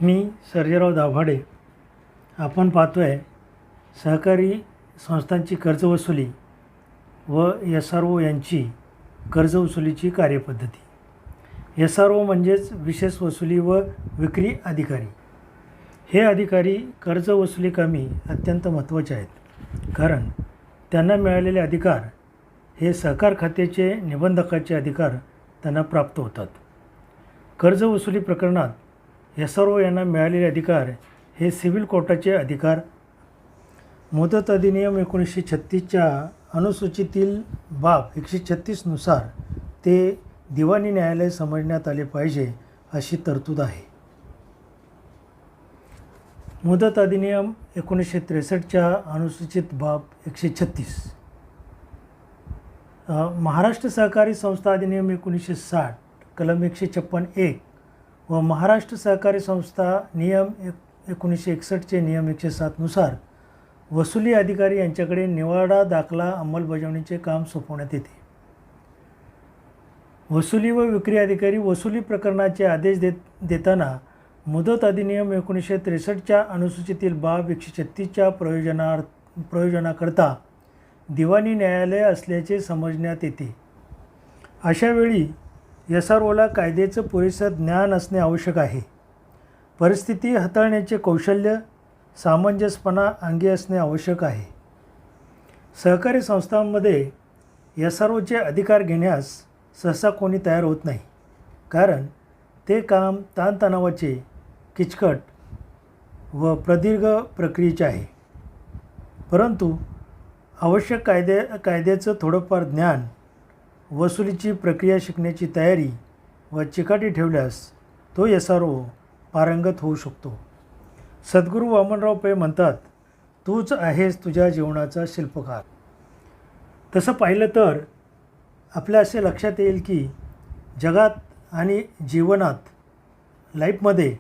मी सर्जेराव दाभाडे. आपण पाहतो आहे सहकारी संस्थांची कर्जवसुली व SRO यांची कर्जवसुलीची कार्यपद्धती. SRO म्हणजेच विशेष वसुली व विक्री अधिकारी. हे अधिकारी कर्जवसुलीकामी अत्यंत महत्त्वाचे आहेत, कारण त्यांना मिळालेले अधिकार हे सहकार खात्याचे निबंधकाचे अधिकार त्यांना प्राप्त होतात. कर्जवसुली प्रकरणात SRO यांना मिळालेले अधिकार हे सिव्हिल कोर्टाचे अधिकार. मुदत अधिनियम 1936च्या अनुसूचीतील बाब 136 नुसार ते दिवाणी न्यायालय समजण्यात आले पाहिजे अशी तरतूद आहे. मुदत अधिनियम 1963च्या अनुसूचित बाब 136, महाराष्ट्र सहकारी संस्था अधिनियम 1960 कलम 156(1) व महाराष्ट्र सहकारी संस्था नियम 1961चे नियम 107 नुसार वसुली अधिकारी यांच्याकडे निवाडा दाखला अंमलबजावणीचे काम सोपवण्यात येते. वसुली व विक्री अधिकारी वसुली प्रकरणाचे आदेश देताना मुदत अधिनियम 1963च्या अनुसूचीतील बाब 136च्या प्रयोजनाकरता दिवाणी न्यायालय असल्याचे समजण्यात येते. अशावेळी SROला कायद्याचं पुरेसं ज्ञान असणे आवश्यक आहे. परिस्थिती हाताळण्याचे कौशल्य, सामंजस्यपणा अंगी असणे आवश्यक आहे. सहकारी संस्थांमध्ये SROचे अधिकार घेण्यास सहसा कोणी तयार होत नाही, कारण ते काम ताणतणावाचे, किचकट व प्रदीर्घ प्रक्रियेचे आहे. परंतु आवश्यक कायद्याचं थोडंफार ज्ञान, वसुलीची प्रक्रिया शिकण्याची तयारी व चिकाटी ठेवल्यास तो SRO पारंगत होऊ शकतो. सद्गुरू वामनराव पै म्हणतात, तूच आहेस तुझ्या जीवनाचा शिल्पकार. तसं पाहिलं तर आपल्या असे लक्षात येईल की जगात आणि जीवनात, लाईफमध्ये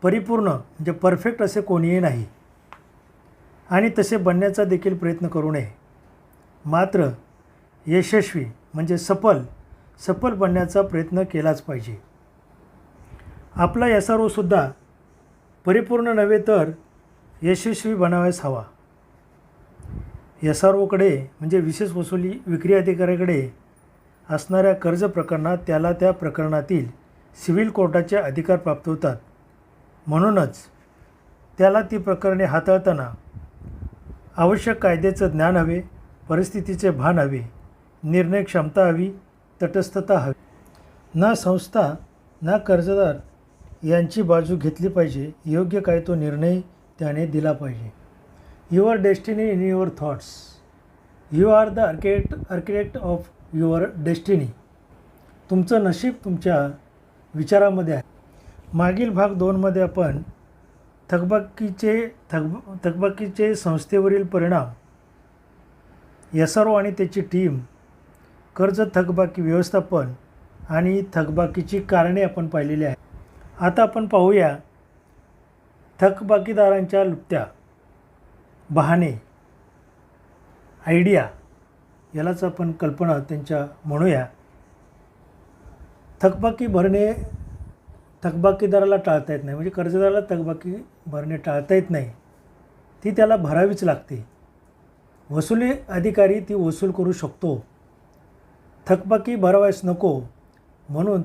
परिपूर्ण म्हणजे परफेक्ट असे कोणीही नाही आणि तसे बनण्याचा देखील प्रयत्न करू नये. मात्र यशस्वी म्हणजे सफल बनण्याचा प्रयत्न केलाच पाहिजे. आपला SROसुद्धा परिपूर्ण नव्हे तर यशस्वी बनावायच हवा. SROकडे म्हणजे विशेष वसुली विक्री अधिकाऱ्याकडे असणाऱ्या कर्ज प्रकरणात त्याला त्या प्रकरणातील सिव्हिल कोर्टाचे अधिकार प्राप्त होतात. म्हणूनच त्याला ती प्रकरणे हाताळताना आवश्यक कायद्याचं ज्ञान हवे, परिस्थितीचे भान हवे, निर्णय क्षमता हवी, तटस्थता हवी. ना संस्था ना कर्जदार यांची बाजू घेतली पाहिजे. योग्य काय तो निर्णय त्याने दिला पाहिजे. Your destiny in your thoughts. You are the architect of your destiny. तुमचं नशीब तुमच्या विचारामध्ये आहे. मागील भाग 2मध्ये आपण थकबाकीचे संस्थेवरील परिणाम, SRO आणि त्याची टीम, कर्ज थकबाकी व्यवस्थापन आणि थकबाकीची कारणे आपण पाहिलेली आहे. आता आपण पाहूया थकबाकीदारांच्या लुप्त्या, बहाणे, आयडिया, यालाच आपण कल्पना त्यांच्या म्हणूया. थकबाकी भरणे थकबाकीदाराला टाळता येत नाही, म्हणजे कर्जदाराला थकबाकी भरणे टाळता येत नाही, ती त्याला भरावीच लागते. वसुली अधिकारी ती वसूल करू शकतो. थकबाकी भरावायच नको म्हणून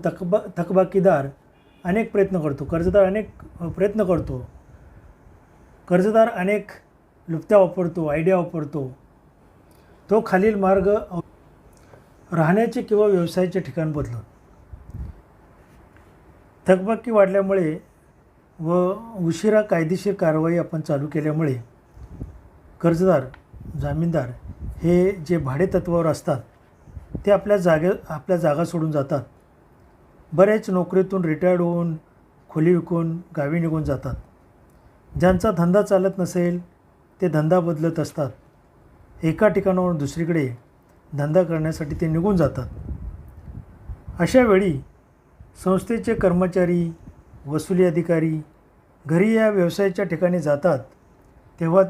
थकबाकीदार अनेक प्रयत्न करतो, कर्जदार अनेक प्रयत्न करतो, कर्जदार अनेक लुप्त्या वापरतो, आयडिया वापरतो. तो खालील मार्ग राहण्याचे किंवा व्यवसायाचे ठिकाण बदलून. थकबाकी वाढल्यामुळे व उशिरा कायदेशीर कारवाई आपण चालू केल्यामुळे कर्जदार, जामीनदार हे जे भाडे तत्त्वावर असतात ते आपल्या जागा सोडून जातात. बरेच नोकरीतून रिटायर्ड होऊन, खोली विकून गावी निघून जातात. ज्यांचा धंदा चालत नसेल ते धंदा बदलत असतात. एका ठिकाणावरून दुसरीकडे धंदा करण्यासाठी ते निघून जातात. अशावेळी संस्थेचे कर्मचारी, वसुली अधिकारी घरी या व्यवसायाच्या ठिकाणी जातात तेव्हा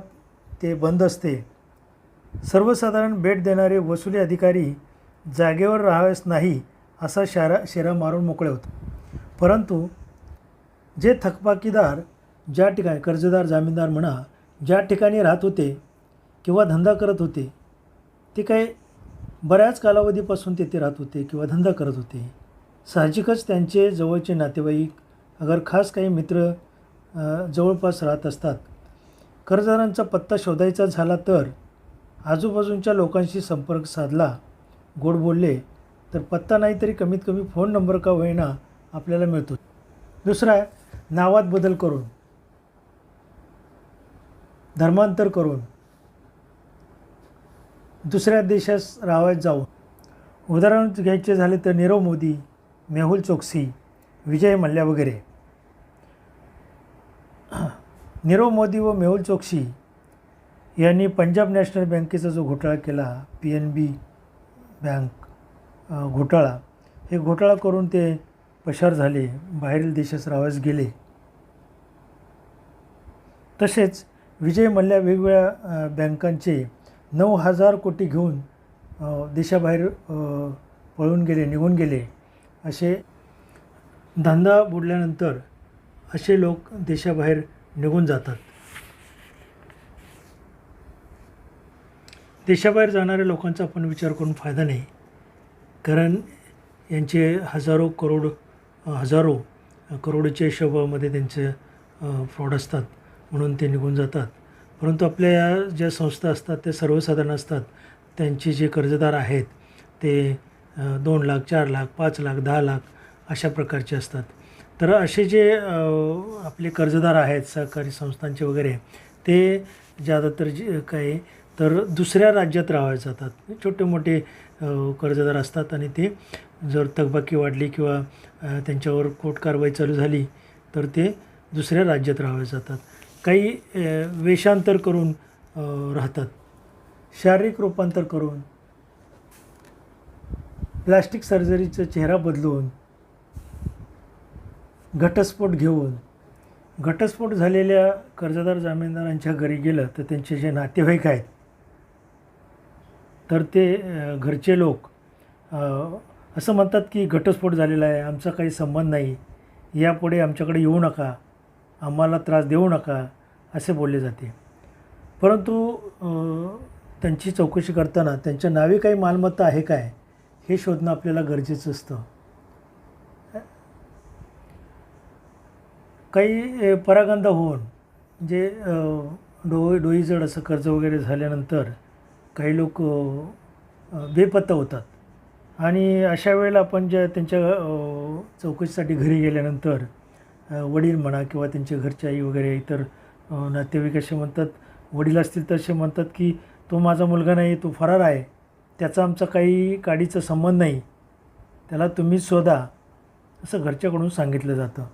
ते बंद असते. सर्वसाधारण भेट देणारे वसुली अधिकारी जागेवर राहावेच नाही असा शेरा मारून मोकळे होतात. परंतु जे थकबाकीदार ज्या ठिकाणी कर्जदार जामीनदार म्हणा ज्या ठिकाणी राहत होते किंवा धंदा करत होते ते काही बऱ्याच कालावधीपासून तेथे राहत होते किंवा धंदा करत होते. साहजिकच त्यांचे जवळचे नातेवाईक अगर खास काही मित्र जवळपास राहत असतात. कर्जदारांचा पत्ता शोधायचा झाला तर आजूबाजूच्या लोकांशी संपर्क साधला, गोड बोलले तर पत्ता नाही तरी कमीत कमी फोन नंबर का होईना आपल्याला मिळतो. दुसरा आहे नावात बदल करून, धर्मांतर करून, दुसऱ्या देशात राहायला जाऊन. उदाहरण घ्यायचे झाले तर नीरव मोदी, मेहुल चोक्सी, विजय मल्ल्या वगैरे. नीरव मोदी व मेहुल चोक्सी यांनी पंजाब नॅशनल बँकेचा जो घोटाळा केला, PNB बँक घोटाळा, हे घोटाळा करून ते पसार झाले, बाहेरील देशात राहायला गेले. तसेच विजय मल्ल्या वेगवेगळ्या बँकांचे 9,000 कोटी घेऊन देशाबाहेर पळून गेले, निघून गेले. असे धंदा बुडल्यानंतर असे लोक देशाबाहेर निघून जातात. देशाबाहेर जाणाऱ्या लोकांचा आपण विचार करून फायदा नाही, कारण यांचे हजारो करोडच्या हिशोबामध्ये त्यांचे फ्रॉड असतात म्हणून ते निघून जातात. परंतु आपल्या या ज्या संस्था असतात त्या सर्वसाधारण असतात. त्यांचे जे कर्जदार आहेत ते 2 लाख, 4 लाख, 5 लाख, 10 लाख अशा प्रकारचे असतात. तर असे जे आपले कर्जदार आहेत सहकारी संस्थांचे वगैरे, ते ज्यादातर जे काही तर दुसऱ्या राज्यात राहायला जातात. छोटे मोठे कर्जदार असतात आणि ते जर थकबाकी वाढली किंवा त्यांच्यावर कोर्ट कारवाई चालू झाली तर ते दुसऱ्या राज्यात राहायला जातात. काही वेषांतर करून राहतात, शारीरिक रूपांतर करून, प्लास्टिक सर्जरीचा चेहरा बदलून, घटस्फोट घेऊन. घटस्फोट झालेल्या कर्जदार जामीनदारांच्या घरी गेलं तर त्यांचे जे नातेवाईक आहेत तर ते घरचे लोक असं म्हणतात की घटस्फोट झालेला आहे, आमचा काही संबंध नाही, यापुढे आमच्याकडे येऊ नका, आम्हाला त्रास देऊ नका असे बोलले जाते. परंतु त्यांची चौकशी करताना त्यांच्या नावे काही मालमत्ता आहे काय हे शोधणं आपल्याला गरजेचं असतं. काही परागंदा होऊन म्हणजे डोई जड असं कर्ज वगैरे झाल्यानंतर काही लोक बेपत्ता होतात आणि अशा वेळेला आपण ज्या त्यांच्या चौकशीसाठी घरी गेल्यानंतर वडील म्हणा किंवा त्यांच्या घरचे आई वगैरे इतर नातेवाईक असे म्हणतात, वडील असतील तर असे म्हणतात की तो माझा मुलगा नाही, तो फरार आहे, त्याचा आमचा काही काडीचा संबंध नाही, त्याला तुम्हीच शोधा असं घरच्याकडून सांगितलं जातं.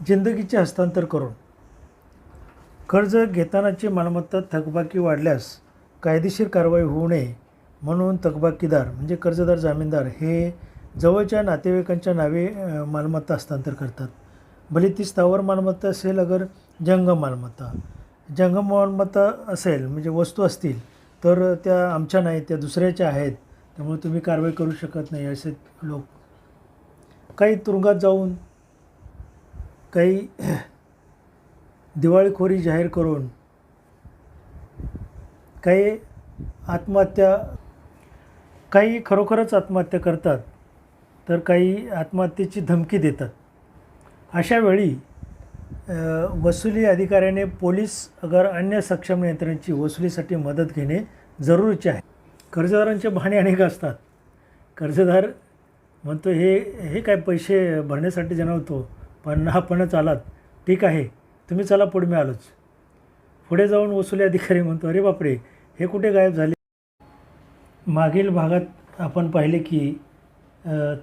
जिंदगीचे हस्तांतर करून. कर्ज घेतानाची मालमत्ता थकबाकी वाढल्यास कायदेशीर कारवाई होऊ नये म्हणून थकबाकीदार म्हणजे कर्जदार जामीनदार हे जवळच्या नातेवाईकांच्या नावे मालमत्ता हस्तांतर करतात. भले ती स्थावर मालमत्ता असेल, अगर जंगम मालमत्ता असेल म्हणजे वस्तू असतील तर त्या आमच्या नाही, त्या दुसऱ्याच्या आहेत, त्यामुळे तुम्ही कारवाई करू शकत नाही असे लोक. काही तुरुंगात जाऊन, काही दिवाळीखोरी जाहीर करून, काही आत्महत्या, काही खरोखरच आत्महत्या करतात तर काही आत्महत्येची धमकी देतात. अशा वेळी वसुली अधिकाऱ्याने पोलीस अगर अन्य सक्षम यंत्रणेची वसुलीसाठी मदत घेणे जरुरीचे आहे. कर्जदारांचे बहाणे अनेक असतात. कर्जदार म्हणतो हे काय पैसे भरण्यासाठी जाणवतो, पण आपणच आलात, ठीक आहे तुम्ही चला पुढे, मी आलोच. पुढे जाऊन वसुली अधिकारी म्हणतो अरे बापरे, हे कुठे गायब झाले. मागील भागात आपण पाहिले की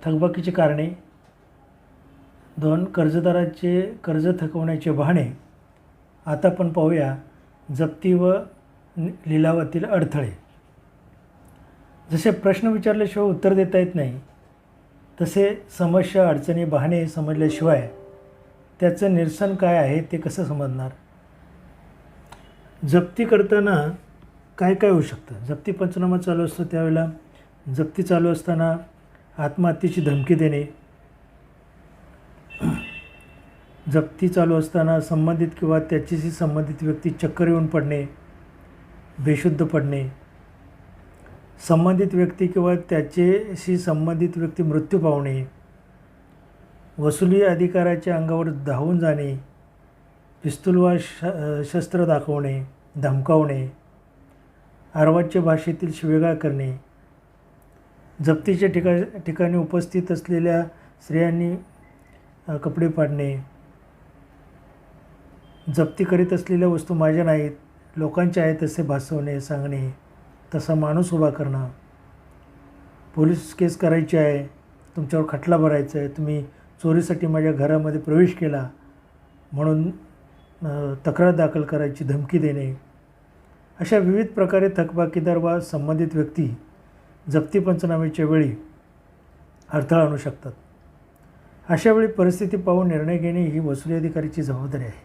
थकबाकीची कारणे, 2 कर्जदाराचे कर्ज थकवण्याचे बहाणे. आता आपण पाहूया जप्ती व लिलावातील अडथळे. जसे प्रश्न विचारल्याशिवाय उत्तर देता येत नाही तसे समस्या, अडचणी, बहाणे समजल्याशिवाय त्याचं निरसन काय आहे ते कसं समजणार. जप्ती करताना काय काय होऊ शकतं. जप्ती पंचनामा चालू असतो त्यावेळेला, जप्ती चालू असताना आत्महत्येची धमकी देणे, जप्ती चालू असताना संबंधित किंवा त्याच्याशी संबंधित व्यक्ती चक्कर येऊन पडणे, बेशुद्ध पडणे, संबंधित व्यक्ती किंवा त्याच्याशी संबंधित व्यक्ती मृत्यू पावणे, वसुली अधिकाऱ्याच्या अंगावर धावून जाणे, पिस्तूल वा शस्त्र दाखवणे, धमकावणे, अर्वाच्य भाषेतील शिवीगाळ करणे, जप्तीच्या ठिकाणी उपस्थित असलेल्या स्त्रियांनी कपडे फाडणे, जप्ती करीत असलेल्या वस्तू माझ्या नाहीत, लोकांच्या आहेत असे भासवणे, सांगणे, तसा माणूस उभा करणं, पोलीस केस करायची आहे, तुमच्यावर खटला भरायचा आहे, तुम्ही चोरीसाठी माझ्या घरामध्ये प्रवेश केला म्हणून तक्रार दाखल करायची धमकी देणे, अशा विविध प्रकारे थकबाकीदार वा संबंधित व्यक्ती जप्ती पंचनाम्याच्या वेळी अडथळा आणू शकतात. अशावेळी परिस्थिती पाहून निर्णय घेणे ही वसुली अधिकाऱ्याची जबाबदारी आहे.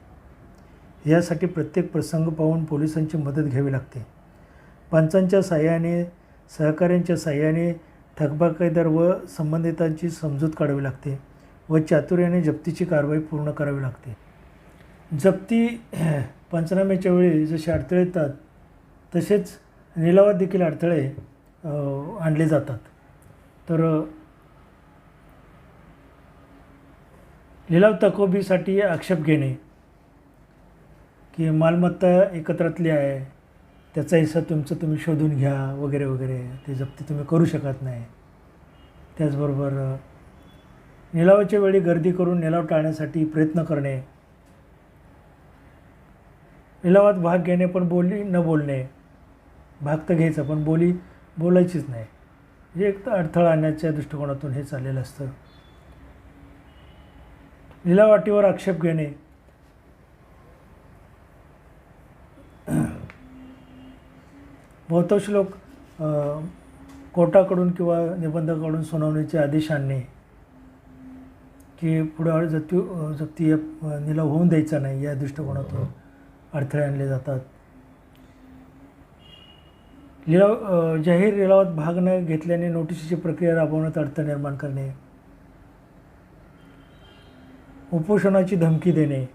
यासाठी प्रत्येक प्रसंग पाहून पोलिसांची मदत घ्यावी लागते. पंचांच्या साह्याने, सहकाऱ्यांच्या साह्याने थकबाकीदार व संबंधितांची समजूत काढावी लागते व चातुर्याने जप्तीची कारवाई पूर्ण करावी लागते. जप्ती पंचनाम्याच्या वेळी जसे अडथळे येतात तसेच निलावात देखील अडथळे आणले जातात. तर लिलाव तकोबीसाठी आक्षेप घेणे की मालमत्ता एकत्रातली आहे, त्याचा हिस्सा तुम्ही शोधून घ्या वगैरे वगैरे, ते जप्ती तुम्ही करू शकत नाही. त्याचबरोबर निलावाच्या वेळी गर्दी करून निलाव टाळण्यासाठी प्रयत्न करणे, निलावात भाग घेणे पण बोली न बोलणे, भाग तर घ्यायचा पण बोलायचीच नाही, हे एक तर अडथळा आणण्याच्या दृष्टिकोनातून हे चाललेलं असतं. लिलाव अटीवर आक्षेप घेणे, बहुतांश लोक कोर्टाकडून किंवा निबंधकाकडून सुनावणीचे आदेश आणणे की पुढे जप्ती निलाव होऊन द्यायचा नाही, या दृष्टिकोनातून अडथळे आणले जातात. जाहीर लिलावात भाग न घेतल्याने नोटीसीची प्रक्रिया राबवण्यात अडथळा निर्माण करणे, उपोषणाची धमकी देणे,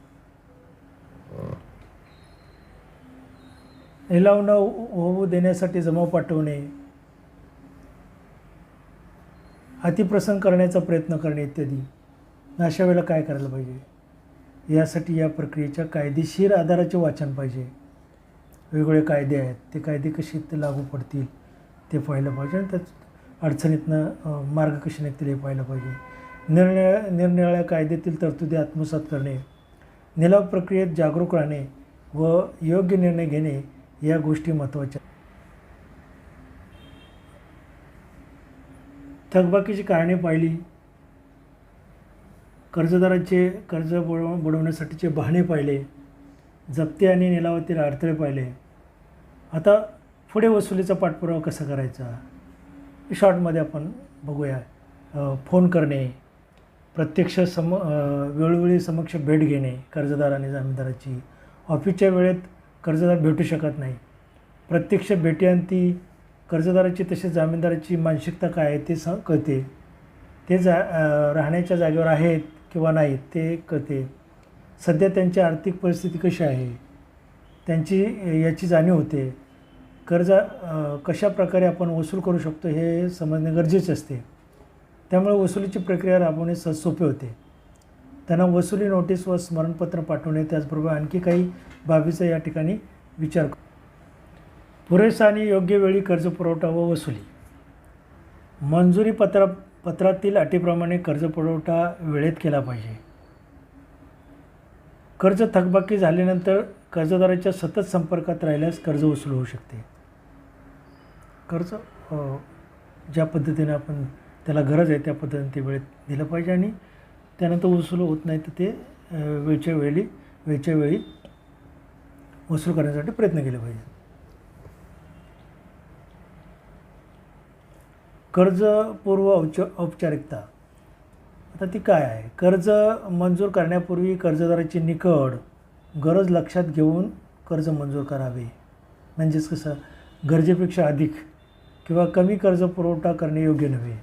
लिलाव न होऊ देण्यासाठी जमाव पाठवणे, अतिप्रसंग करण्याचा प्रयत्न करणे इत्यादी. अशा वेळेला काय करायला पाहिजे? यासाठी या प्रक्रियेच्या कायदेशीर आधाराचे वाचन पाहिजे. वेगवेगळे कायदे आहेत, ते कायदे कसे ते लागू पडतील ते पाहिलं पाहिजे आणि त्यात अडचणीतनं मार्ग कसे निघतील हे पाहिलं पाहिजे. निरनिराळ्या कायद्यातील तरतुदी आत्मसात करणे, निलाव प्रक्रियेत जागरूक राहणे व योग्य निर्णय घेणे या गोष्टी महत्त्वाच्या. थकबाकीची कारणे पाहिली, कर्जदाराचे कर्ज बुडवण्यासाठीचे बहाणे पाहिले, जप्ती आणि निलावातील अडथळे पाहिले. आता पुढे वसुलीचा पाठपुरावा कसा करायचा शॉर्टमध्ये आपण बघूया. फोन करणे, प्रत्यक्ष वेळोवेळी समक्ष भेट घेणे कर्जदार आणि जामीनदाराची. ऑफिसच्या वेळेत कर्जदार भेटू शकत नाही, प्रत्यक्ष भेटीअंती कर्जदाराची तसेच जामीनदाराची मानसिकता काय आहे ते कळते, ते राहण्याच्या जागेवर आहेत किंवा नाहीत ते कळते, सध्या त्यांची आर्थिक परिस्थिती कशी आहे त्यांची याची जाणीव होते, कर्ज कशा प्रकारे आपण वसूल करू शकतो हे समजणे गरजेचे असते. त्यामुळे वसुलीची प्रक्रिया राबवणे सहज सोपे होते. त्यांना वसुली नोटीस व स्मरणपत्र पाठवणे, त्याचबरोबर आणखी काही बाबीचा या ठिकाणी विचार. पुरेसा आणि योग्य वेळी कर्जपुरवठा व वसुली. मंजुरी पत्रातील अटीप्रमाणे कर्जपुरवठा वेळेत केला पाहिजे. कर्ज थकबाकी झाल्यानंतर कर्जदाराच्या सतत संपर्कात राहिल्यास कर्ज वसूल होऊ शकते. कर्ज ज्या पद्धतीने आपण त्याला गरज आहे त्या पद्धतीने ते वेळेत दिलं पाहिजे आणि त्यानंतर वसूल होत नाही तर ते वेळच्या वेळी वसूल करण्यासाठी प्रयत्न केले पाहिजे. कर्जपूर्व औपचारिकता. आता ती काय आहे? कर्ज मंजूर करण्यापूर्वी कर्जदाराची निकड गरज लक्षात घेऊन कर्ज मंजूर करावे. म्हणजेच कसं, गरजेपेक्षा अधिक किंवा कमी कर्ज पुरवठा करणे योग्य नव्हे.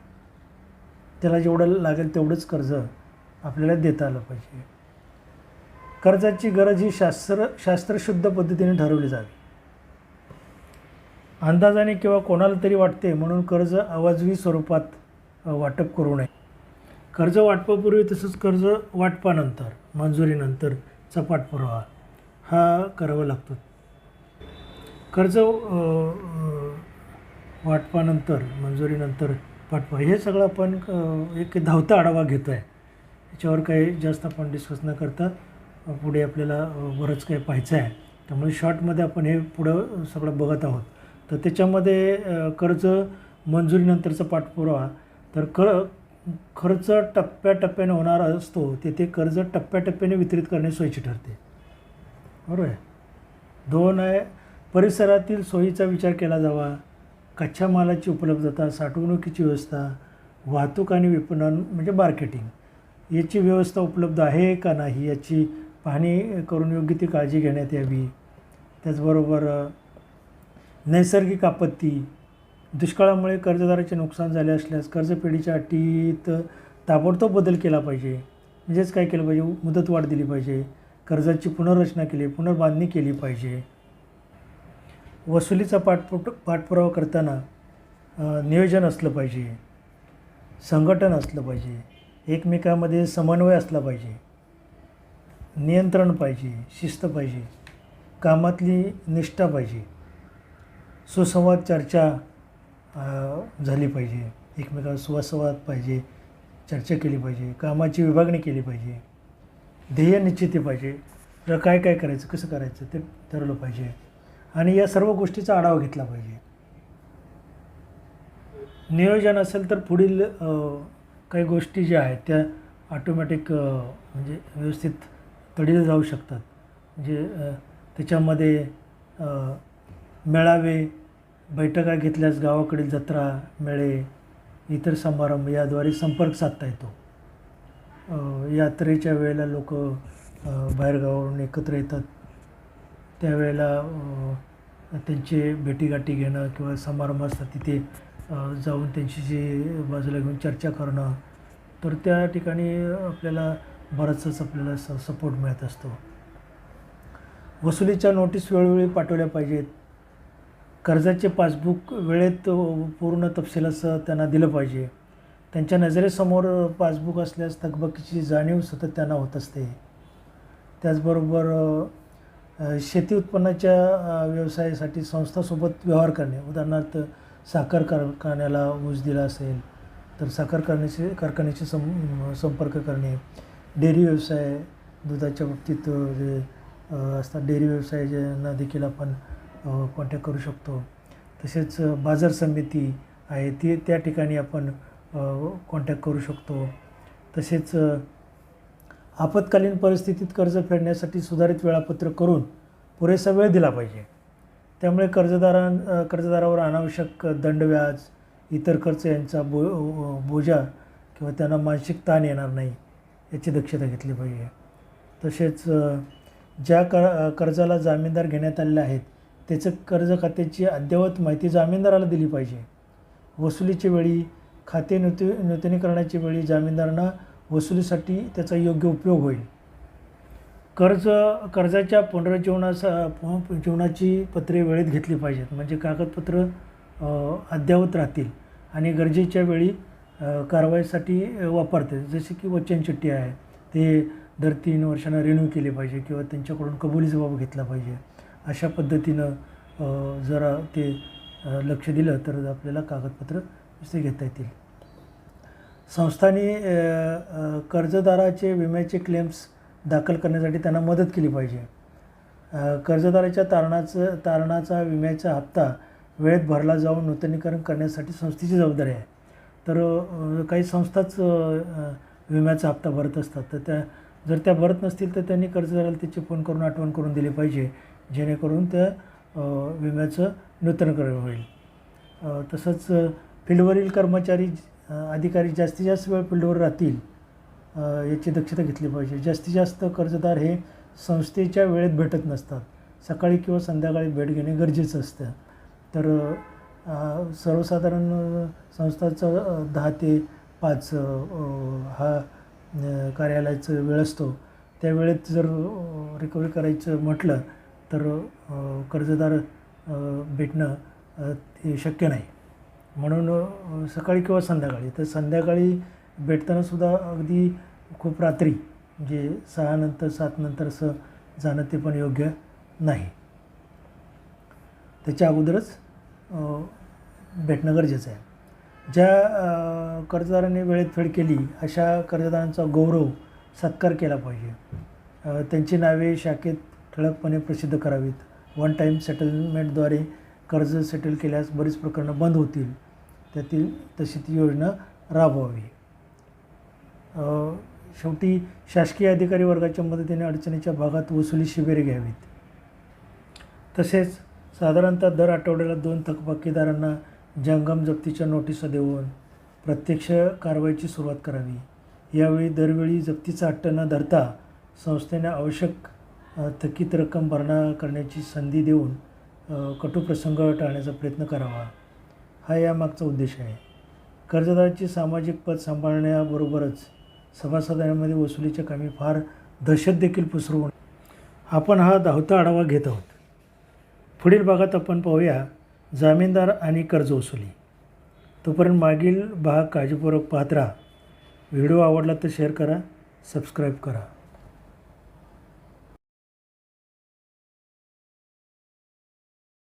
त्याला जेवढं लागेल तेवढंच कर्ज आपल्याला देता आलं पाहिजे. कर्जाची गरज ही शास्त्रशुद्ध पद्धतीने ठरवली जावी. अंदाजाने किंवा कोणाला तरी वाटते म्हणून कर्ज अवाजवी स्वरूपात वाटप करू नये. कर्ज वाटपापूर्वी तसंच कर्ज वाटपानंतर मंजुरीनंतरचा पाठपुरावा हा करावा लागतो. कर्ज वाटपानंतर मंजुरीनंतर पाठपुरावा हे सगळं आपण एक धावता आढावा घेतो आहे. याच्यावर काही जास्त आपण डिस्कस न करता पुढे आपल्याला बरंच काही पाहायचं आहे. त्यामुळे शॉर्टमध्ये आपण हे पुढं सगळं बघत आहोत. तर त्याच्यामध्ये कर्ज मंजुरीनंतरचा पाठपुरावा तर खर्च टप्प्याटप्प्याने होणार असतो तेथे कर्ज टप्प्याटप्प्याने वितरित करणे सोयीचे ठरते. बरोबर आहे. 2 आहे परिसरातील सोयीचा विचार केला जावा. कच्च्या मालाची उपलब्धता, साठवणुकीची व्यवस्था, वाहतूक आणि विपणन म्हणजे मार्केटिंग याची व्यवस्था उपलब्ध आहे का नाही याची पाहणी करून योग्य ती काळजी घेण्यात यावी. त्याचबरोबर नैसर्गिक आपत्ती, दुष्काळामुळे कर्जदाराचे नुकसान झाले असल्यास कर्जफेडीच्या अटीत ताबडतोब बदल केला पाहिजे. म्हणजेच काय केलं पाहिजे, मुदतवाढ दिली पाहिजे, कर्जाची पुनर्रचना केली, पुनर्बांधणी केली पाहिजे. वसुलीचा पाठपुरावा करताना नियोजन असलं पाहिजे, संघटन असलं पाहिजे, एकमेकांमध्ये समन्वय असला पाहिजे, नियंत्रण पाहिजे, शिस्त पाहिजे, कामातली निष्ठा पाहिजे, सुसंवाद चर्चा झाली पाहिजे, एकमेकांवर सुसंवाद पाहिजे, चर्चा केली पाहिजे, कामाची विभागणी केली पाहिजे, ध्येय निश्चिती पाहिजे, तर काय काय करायचं, कसं करायचं ते ठरवलं पाहिजे आणि या सर्व गोष्टीचा आढावा घेतला पाहिजे. नियोजन असेल तर पुढील काही गोष्टी ज्या आहेत त्या ऑटोमॅटिक म्हणजे व्यवस्थित तडीला जाऊ शकतात. म्हणजे त्याच्यामध्ये मेळावे, बैठका घेतल्यास गावाकडील जत्रा, मेळे, इतर समारंभ याद्वारे संपर्क साधता येतो. यात्रेच्या वेळेला लोक बाहेरगावावरून एकत्र येतात. त्यावेळेला त्यांचे भेटीगाठी घेणं किंवा समारंभ असतात तिथे जाऊन त्यांची बाजूला घेऊन चर्चा करणं, तर त्या ठिकाणी आपल्याला बराचसाच आपल्याला सपोर्ट मिळत असतो. वसुलीच्या नोटीस वेळोवेळी पाठवल्या पाहिजेत. कर्जाचे पासबुक वेळेत पूर्ण तपशिलासह त्यांना दिलं पाहिजे. त्यांच्या नजरेसमोर पासबुक असल्यास थकबाकीची जाणीव सतत त्यांना होत असते. त्याचबरोबर शेती उत्पन्नाच्या व्यवसायासाठी संस्थासोबत व्यवहार करणे, उदाहरणार्थ साखर कारखान्याला ऊस दिला असेल तर साखर कारखान्याशी संपर्क करणे, डेअरी व्यवसाय, दुधाच्या बाबतीत जे असतात डेअरी व्यवसायाना देखील आपण कॉन्टॅक्ट करू शकतो. तसेच बाजार समिती आहे ती त्या ठिकाणी आपण कॉन्टॅक्ट करू शकतो. तसेच आपत्कालीन परिस्थितीत कर्ज फेडण्यासाठी सुधारित वेळापत्रक करून पुरेसा वेळ दिला पाहिजे. त्यामुळे कर्जदारावर अनावश्यक दंडव्याज, इतर खर्च यांचा बोजा किंवा त्यांना मानसिक ताण येणार नाही याची दक्षता घेतली पाहिजे. तसेच ज्या कर्जाला जामीनदार घेण्यात आलेले आहेत त्याचं कर्ज खात्याची अद्ययावत माहिती जामीनदाराला दिली पाहिजे. वसुलीच्या वेळी, खाते नूतनीकरणाच्या वेळी जामीनदारांना वसुलीसाठी त्याचा योग्य उपयोग होईल. कर्जाच्या पुनरुज्जीवनाची पत्रे वेळेत घेतली पाहिजेत. म्हणजे कागदपत्र अद्ययावत राहतील आणि गरजेच्या वेळी कारवाईसाठी वापरते. जसे की वचनचिठ्ठी आहे ते दर 3 वर्षांना रिन्यू केली पाहिजे किंवा त्यांच्याकडून कबुली जबाब घेतला पाहिजे. अशा पद्धतीनं जरा ते लक्ष दिलं तर आपल्याला कागदपत्र असे घेता येतील. संस्थांनी कर्जदाराचे विम्याचे क्लेम्स दाखल करण्यासाठी त्यांना मदत केली पाहिजे. कर्जदाराच्या तारणाचा विम्याचा हप्ता वेळेत भरला जाऊन नूतनीकरण करण्यासाठी संस्थेची जबाबदारी आहे. तर काही संस्थाच विम्याचा हप्ता भरत असतात, तर जर त्या भरत नसतील तर त्यांनी कर्जदाराला त्याची फोन करून आठवण करून दिली पाहिजे, जेणेकरून त्या विम्याचं नूतनीकरण होईल. तसंच फील्डवरील कर्मचारी अधिकारी जास्तीत जास्त वेळ फील्डवर राहतील याची दक्षता घेतली पाहिजे. जास्तीत जास्त कर्जदार हे संस्थेच्या वेळेत भेटत नसतात. सकाळी किंवा संध्याकाळी भेट घेणे गरजेचं असतं. तर सर्वसाधारण संस्थाचा 10 ते 5 हा कार्यालयाचा वेळ असतो. त्यावेळेत जर रिकव्हरी करायचं म्हटलं तर कर्जदार भेटणं ते शक्य नाही. म्हणून सकाळी किंवा संध्याकाळी, तर संध्याकाळी भेटतानासुद्धा अगदी खूप रात्री म्हणजे 6 नंतर 7 नंतर असं जाणं ते पण योग्य नाही. त्याच्या अगोदरच भेटणं गरजेचं आहे. ज्या कर्जदारांनी वेळेत फेड केली अशा कर्जदारांचा गौरव सत्कार केला पाहिजे. त्यांची नावे शाखेत ठळकपणे प्रसिद्ध करावीत. वन टाईम सेटलमेंटद्वारे कर्ज सेटल केल्यास बरीच प्रकरणं बंद होतील. तशी ती योजना राबवावी. शेवटी शासकीय अधिकारी वर्गाच्या मदतीने अडचणीच्या भागात वसुली शिबिरे घ्यावीत. तसेच साधारणतः दर आठवड्याला 2 थकबाकीदारांना जंगम जप्तीच्या नोटिसा देऊन प्रत्यक्ष कारवाईची सुरुवात करावी. यावेळी दरवेळी जप्तीचा हट्ट न धरता संस्थेने आवश्यक थकीत रक्कम भरणा करण्याची संधी देऊन कटुप्रसंग टाळण्याचा प्रयत्न करावा. हा यामागचा उद्देश आहे. कर्जदाराची सामाजिक पद सांभाळण्याबरोबरच सभासदांमध्ये वसुलीच्या कामी फार दहशत देखील पसरवून आपण हा धावता आढावा घेत आहोत. पुढील भागात आपण पाहूया जामीनदार आणि कर्ज वसुली. तोपर्यंत मागील भाग काळजीपूर्वक पाहत राहा. व्हिडिओ आवडला तर शेअर करा, सबस्क्राईब करा.